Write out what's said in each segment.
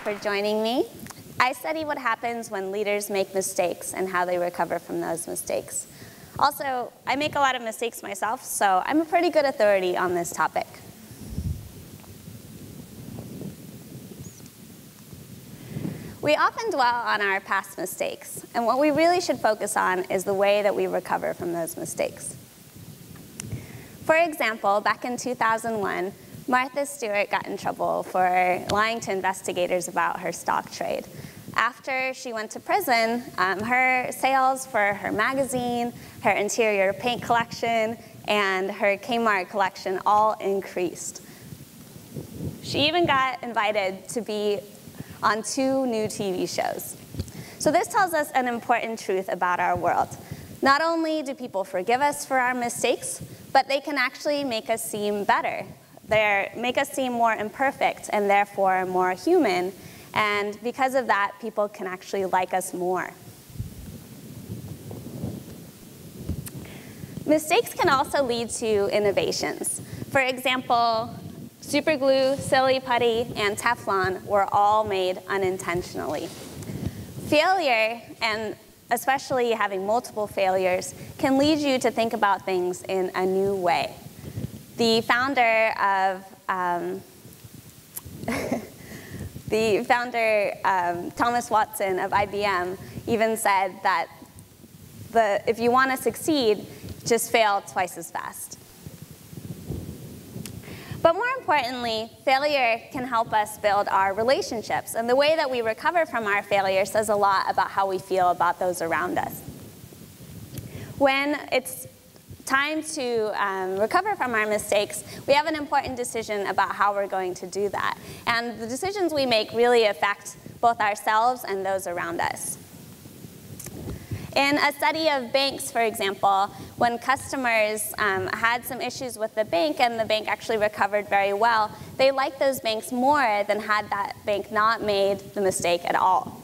for joining me. I study what happens when leaders make mistakes and how they recover from those mistakes. Also, I make a lot of mistakes myself, so I'm a pretty good authority on this topic. We often dwell on our past mistakes, and what we really should focus on is the way that we recover from those mistakes. For example, back in 2001, Martha Stewart got in trouble for lying to investigators about her stock trade. After she went to prison, her sales for her magazine, her interior paint collection, and her Kmart collection all increased. She even got invited to be on 2 new TV shows. So this tells us an important truth about our world. Not only do people forgive us for our mistakes, but they can actually make us seem better. They make us seem more imperfect and therefore more human. And because of that, people can actually like us more. Mistakes can also lead to innovations. For example, super glue, silly putty, and Teflon were all made unintentionally. Failure, and especially having multiple failures, can lead you to think about things in a new way. The founder of Thomas Watson of IBM even said that if you want to succeed, just fail twice as fast. But more importantly, failure can help us build our relationships. And the way that we recover from our failure says a lot about how we feel about those around us. When it's time to recover from our mistakes, we have an important decision about how we're going to do that. And the decisions we make really affect both ourselves and those around us. In a study of banks, for example, when customers had some issues with the bank and the bank actually recovered very well, they liked those banks more than had that bank not made the mistake at all.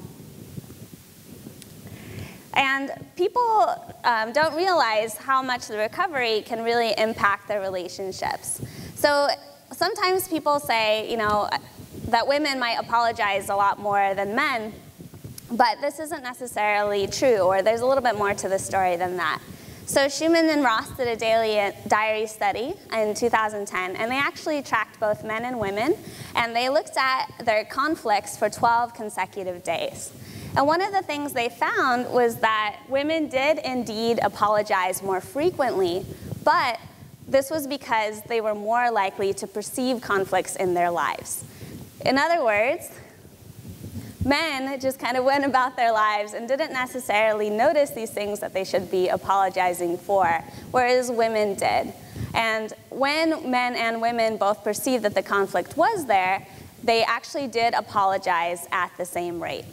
And people don't realize how much the recovery can really impact their relationships. So sometimes people say, that women might apologize a lot more than men. But this isn't necessarily true, or there's a little bit more to the story than that. So Schumann and Ross did a diary study in 2010, and they actually tracked both men and women, and they looked at their conflicts for 12 consecutive days. And one of the things they found was that women did indeed apologize more frequently, but this was because they were more likely to perceive conflicts in their lives. In other words, men just kind of went about their lives and didn't necessarily notice these things that they should be apologizing for, whereas women did. And when men and women both perceived that the conflict was there, they actually did apologize at the same rate.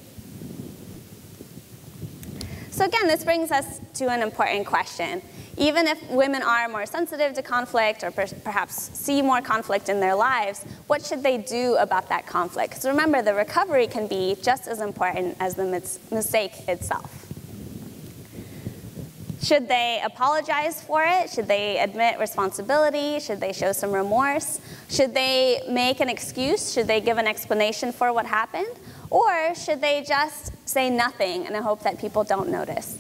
So again, this brings us to an important question. Even if women are more sensitive to conflict or perhaps see more conflict in their lives, what should they do about that conflict? Because remember, the recovery can be just as important as the mistake itself. Should they apologize for it? Should they admit responsibility? Should they show some remorse? Should they make an excuse? Should they give an explanation for what happened? Or should they just say nothing and hope that people don't notice?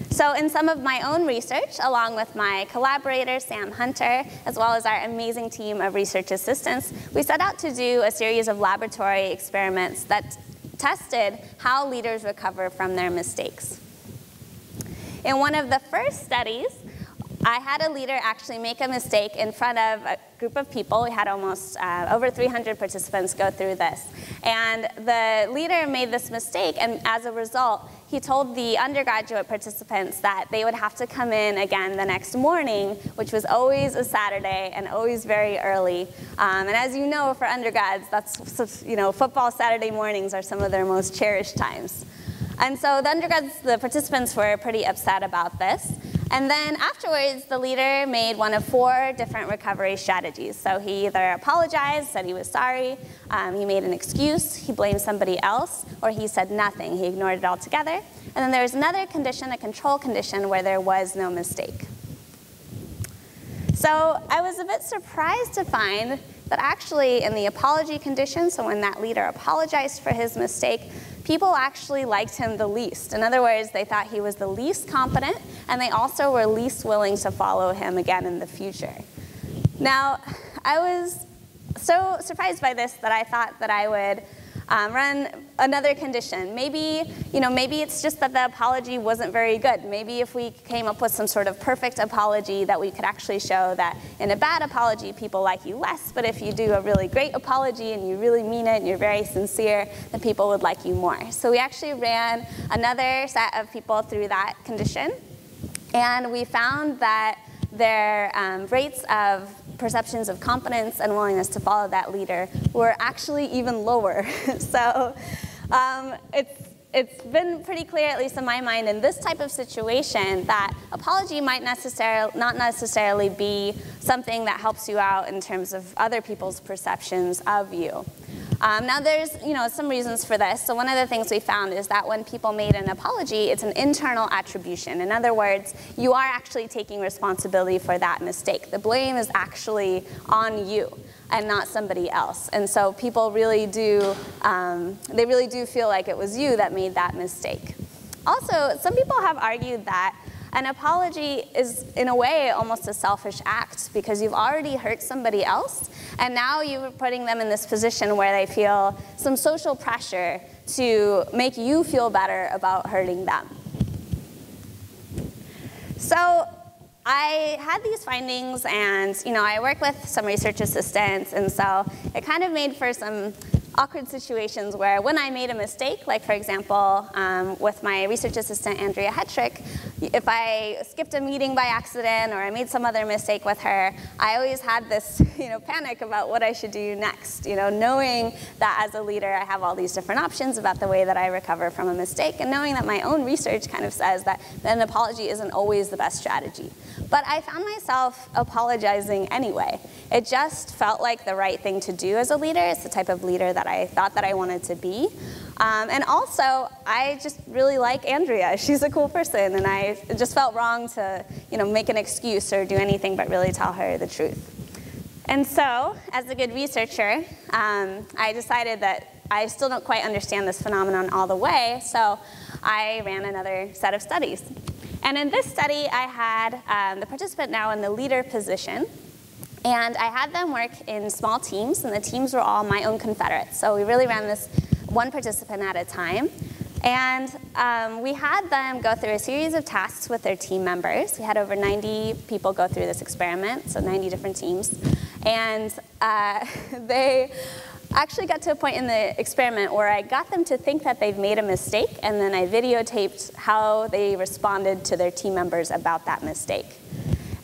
So in some of my own research, along with my collaborator, Sam Hunter, as well as our amazing team of research assistants, we set out to do a series of laboratory experiments that tested how leaders recover from their mistakes. In one of the first studies, I had a leader actually make a mistake in front of a group of people. We had almost over 300 participants go through this. And the leader made this mistake, and as a result, he told the undergraduate participants that they would have to come in again the next morning, which was always a Saturday and always very early. And as you know, for undergrads, that's, football Saturday mornings are some of their most cherished times. And so the participants were pretty upset about this. And then afterwards, the leader made one of 4 different recovery strategies. So he either apologized, said he was sorry, he made an excuse, he blamed somebody else, or he said nothing. He ignored it altogether. And then there was another condition, a control condition, where there was no mistake. So I was a bit surprised to find that actually in the apology condition, so when that leader apologized for his mistake, people actually liked him the least. In other words, they thought he was the least competent, and they also were least willing to follow him again in the future. Now, I was so surprised by this that I thought that I would run another condition. Maybe it's just that the apology wasn't very good. Maybe if we came up with some sort of perfect apology that we could actually show that in a bad apology, people like you less, but if you do a really great apology and you really mean it and you're very sincere, then people would like you more. So we actually ran another set of people through that condition, and we found that their rates of perceptions of competence and willingness to follow that leader were actually even lower. So it's been pretty clear, at least in my mind, in this type of situation, that apology might not necessarily be something that helps you out in terms of other people's perceptions of you. Now there's some reasons for this. So one of the things we found is that when people made an apology, it's an internal attribution. In other words, you are actually taking responsibility for that mistake. The blame is actually on you and not somebody else. And so people really do, they really do feel like it was you that made that mistake. Also, some people have argued that an apology is, in a way, almost a selfish act because you've already hurt somebody else, and now you're putting them in this position where they feel some social pressure to make you feel better about hurting them. So I had these findings, and I work with some research assistants, and so it kind of made for some awkward situations where when I made a mistake, like for example, with my research assistant, Andrea Hetrick, if I skipped a meeting by accident or I made some other mistake with her, I always had this panic about what I should do next, knowing that as a leader I have all these different options about the way that I recover from a mistake, and knowing that my own research kind of says that an apology isn't always the best strategy. But I found myself apologizing anyway. It just felt like the right thing to do as a leader. It's the type of leader that I thought that I wanted to be. And also, I just really like Andrea. She's a cool person, and it just felt wrong to make an excuse or do anything but really tell her the truth. And so, as a good researcher, I decided that I still don't quite understand this phenomenon all the way, so I ran another set of studies. And in this study, I had the participant now in the leader position, and I had them work in small teams, and the teams were all my own confederates. So we really ran this one participant at a time. And we had them go through a series of tasks with their team members. We had over 90 people go through this experiment, so 90 different teams. And they actually got to a point in the experiment where I got them to think that they've made a mistake, and then I videotaped how they responded to their team members about that mistake.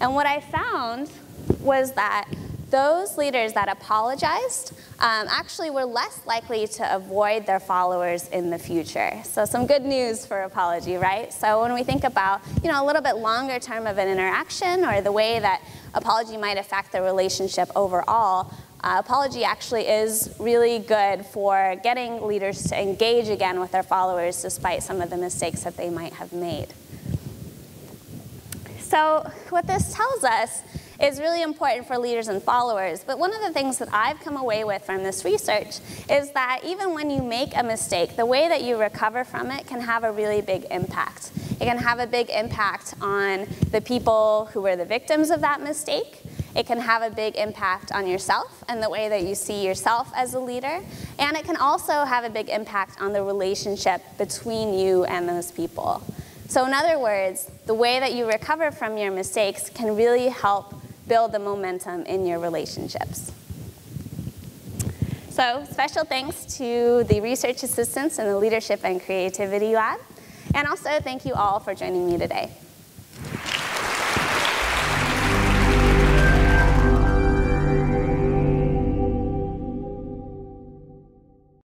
And what I found was that those leaders that apologized actually were less likely to avoid their followers in the future. So some good news for apology, right? So when we think about a little bit longer term of an interaction or the way that apology might affect the relationship overall, apology actually is really good for getting leaders to engage again with their followers despite some of the mistakes that they might have made. So what this tells us is really important for leaders and followers, but one of the things that I've come away with from this research is that even when you make a mistake, the way that you recover from it can have a really big impact. It can have a big impact on the people who were the victims of that mistake. It can have a big impact on yourself and the way that you see yourself as a leader. And it can also have a big impact on the relationship between you and those people. So in other words, the way that you recover from your mistakes can really help build the momentum in your relationships. So special thanks to the research assistants in the Leadership and Creativity Lab. And also thank you all for joining me today.